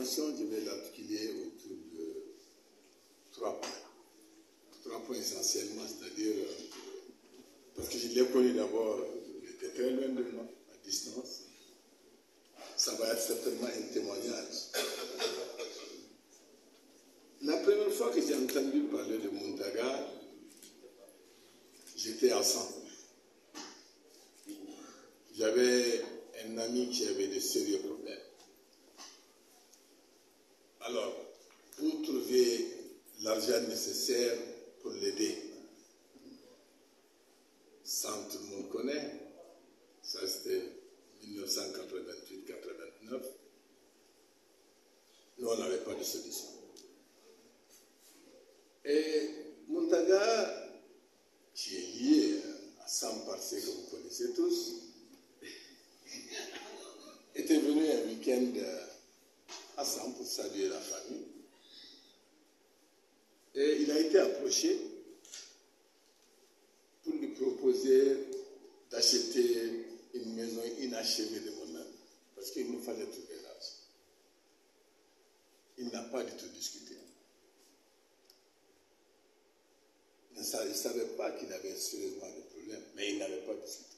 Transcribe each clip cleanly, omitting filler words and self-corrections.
intervention, je vais l'articuler autour de 3 points. 3 points essentiellement, c'est-à-dire, parce que je l'ai connu d'abord, il était très loin de moi, à distance. Ça va être certainement un témoignage. La première fois que j'ai entendu parler de Muntaga, j'étais à Centre. J'avais un ami qui avait de sérieux problèmes. Alors, pour trouver l'argent nécessaire pour l'aider, sans tout le monde connaît, ça c'était 1988-89, nous on n'avait pas de solution. Et Muntaga, qui est lié à Sam Parsé que vous connaissez tous, était venu un week-end à Sam pour saluer la famille. Et il a été approché pour lui proposer d'acheter une maison inachevée de mon ami, parce qu'il nous fallait trouver l'argent. Il n'a pas du tout discuté. Il ne savait pas qu'il avait sérieusement des problèmes, mais il n'avait pas discuté.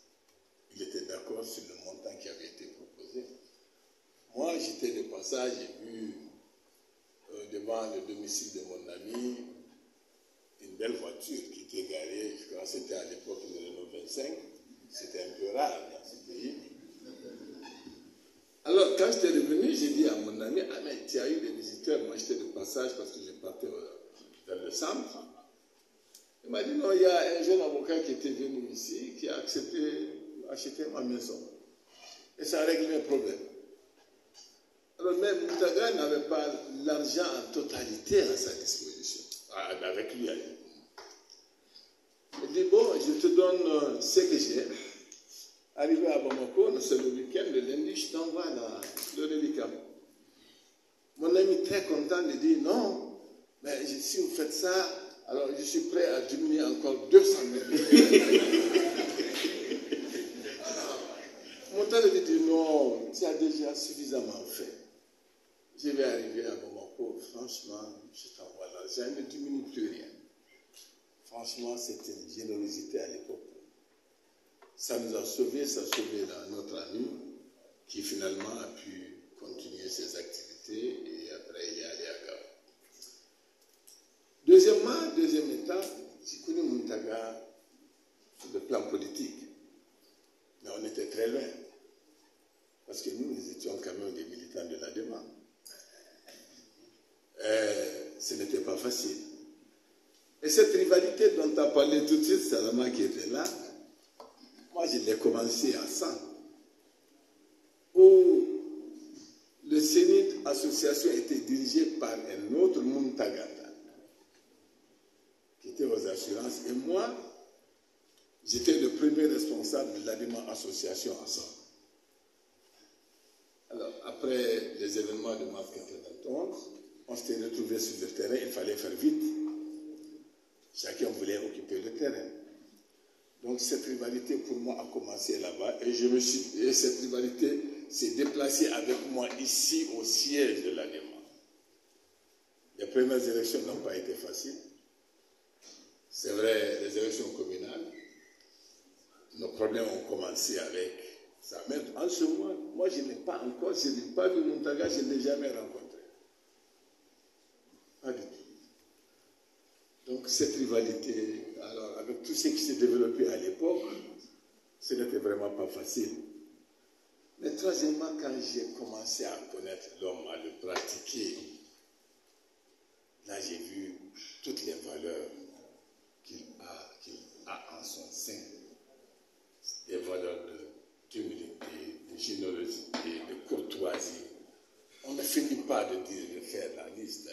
Il était d'accord sur le montant qui avait été proposé. Moi, j'étais de passage, j'ai vu devant le domicile de mon ami une belle voiture qui était garée, je crois que c'était à l'époque de Renault 25, c'était un peu rare dans ce pays. Alors, quand j'étais revenu, j'ai dit à mon ami, ah mais tu as eu des visiteurs, moi j'étais de passage parce que je partais vers le centre. Il m'a dit, non, il y a un jeune avocat qui était venu ici, qui a accepté d'acheter ma maison. Et ça a réglé mes problèmes. Alors même Muntaga n'avait pas l'argent en totalité à sa disposition, avec lui. Il dit, bon, je te donne ce que j'ai. Arrivé à Bamako, c'est le week-end, le lundi, je t'envoie le reliquat. Mon ami très content lui dit, non, mais si vous faites ça, alors je suis prêt à diminuer encore 200 000. Muntaga lui dit, non, tu as déjà suffisamment fait. Je vais arriver à Bamako, franchement, je t'envoie l'argent, il ne diminue plus rien. Franchement, c'était une générosité à l'époque. Ça nous a sauvés, ça a sauvé notre ami, qui finalement a pu continuer ses activités et après il est allé à Gao. Deuxièmement, deuxième étape, j'ai connu Muntaga sur le plan politique. Mais on était très loin. Parce que nous étions quand même des militants de la demande. Ce n'était pas facile. Et cette rivalité dont tu as parlé tout de suite, Salama qui était là, moi je l'ai commencé à 100, où le CENID association était dirigé par un autre Muntagata, qui était aux assurances, et moi, j'étais le premier responsable de l'ADEMA association à 100. Alors, après les événements de mars 91, on s'était retrouvés sur le terrain, il fallait faire vite. Chacun voulait occuper le terrain. Donc cette rivalité pour moi a commencé là-bas et cette rivalité s'est déplacée avec moi ici au siège de l'ADEMA. Les premières élections n'ont pas été faciles. C'est vrai, les élections communales, nos problèmes ont commencé avec ça. Mais en ce moment, moi je n'ai pas vu Muntaga, je ne l'ai jamais rencontré. Pas du tout. Donc cette rivalité, alors avec tout ce qui s'est développé à l'époque, ce n'était vraiment pas facile. Mais troisièmement, quand j'ai commencé à connaître l'homme, à le pratiquer, là j'ai vu toutes les valeurs qu'il a en son sein. Des valeurs d'humilité, de générosité, de courtoisie. On ne finit pas de faire la liste.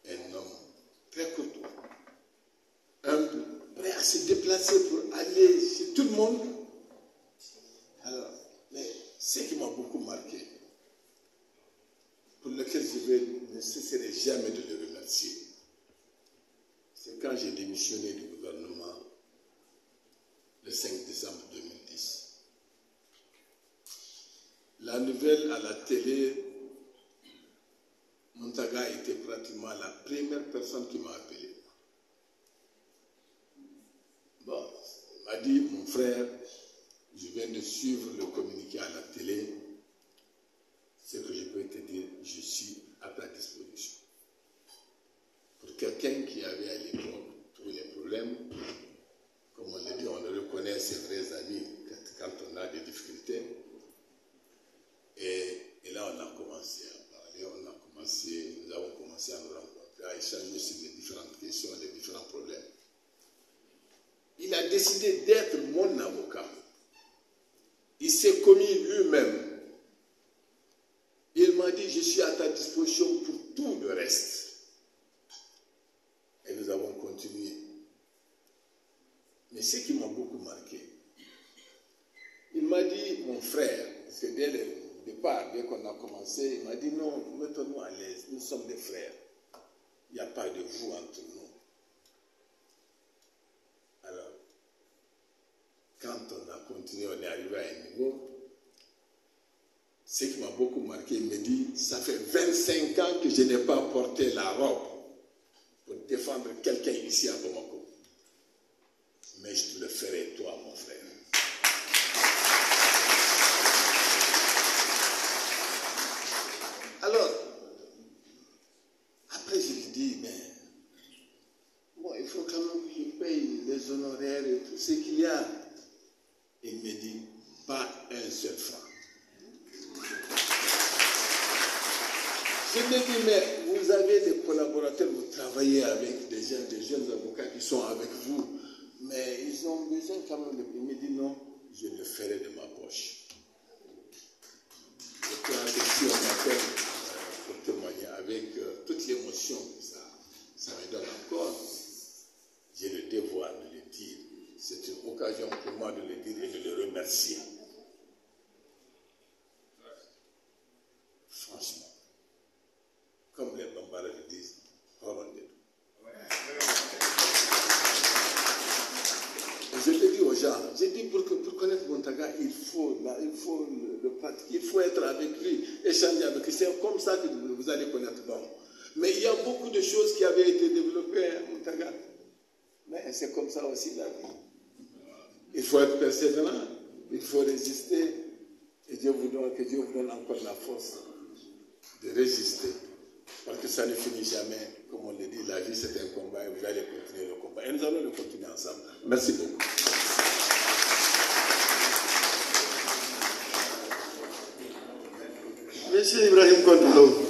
Un homme très courtois, humble, prêt à se déplacer pour aller chez tout le monde. Alors, mais ce qui m'a beaucoup marqué, pour lequel je ne cesserai jamais de le remercier, c'est quand j'ai démissionné du gouvernement le 5 décembre 2010. La nouvelle à la télé Montaga était pratiquement la première personne qui m'a appelé. Bon, il m'a dit, mon frère, je viens de suivre le communiqué à la télé. Ce que je peux te dire, je suis à ta disposition. Pour quelqu'un qui avait à l'époque tous les problèmes, comme on le dit, on le reconnaît ses vrais amis quand on a des difficultés. Et là, on a commencé à parler, nous avons commencé à nous rencontrer, à échanger sur les différentes questions, les différents problèmes. Il a décidé d'être mon avocat. Il s'est commis lui-même. Il m'a dit, je suis à ta disposition pour tout le reste. Et nous avons continué. Mais ce qui m'a beaucoup marqué, il m'a dit, mon frère, parce que dès le départ, dès qu'on a commencé, il m'a dit, non, mettons-nous à l'aise, nous sommes des frères. Il n'y a pas de vous entre nous. Alors, quand on a continué, on est arrivé à un niveau, ce qui m'a beaucoup marqué, il me dit, ça fait 25 ans que je n'ai pas porté la robe pour défendre quelqu'un ici à Bamako. Mais je te le ferai, toi, mon frère. Alors, après je lui dis, mais bon, il faut quand même que je paye les honoraires et tout ce qu'il y a. Il me dit, pas un seul franc. Je me dis, mais vous avez des collaborateurs, vous travaillez avec des jeunes avocats qui sont avec vous, mais ils ont besoin quand même de... Il me dit, non, je le ferai de ma poche. Je crois que si on m'appelle pour témoigner avec toute l'émotion que ça me donne encore, j'ai le devoir de le dire. C'est une occasion pour moi de le dire et de le remercier. Franchement. Comme les Bambara le disent, je le dis aux gens, j'ai dit pour connaître Montaga, il faut le pratiquer, il faut être avec lui, échanger avec lui. C'est comme ça que vous allez connaître l'homme. Mais il y a beaucoup de choses qui avaient été développées à Montaga. Mais c'est comme ça aussi la vie. Il faut être persévérant, il faut résister. Et que Dieu vous donne encore la force de résister. Parce que ça ne finit jamais. Comme on le dit, la vie c'est un combat et vous allez continuer le combat. Et nous allons le continuer ensemble. Merci beaucoup. Monsieur Ibrahim Kontalo.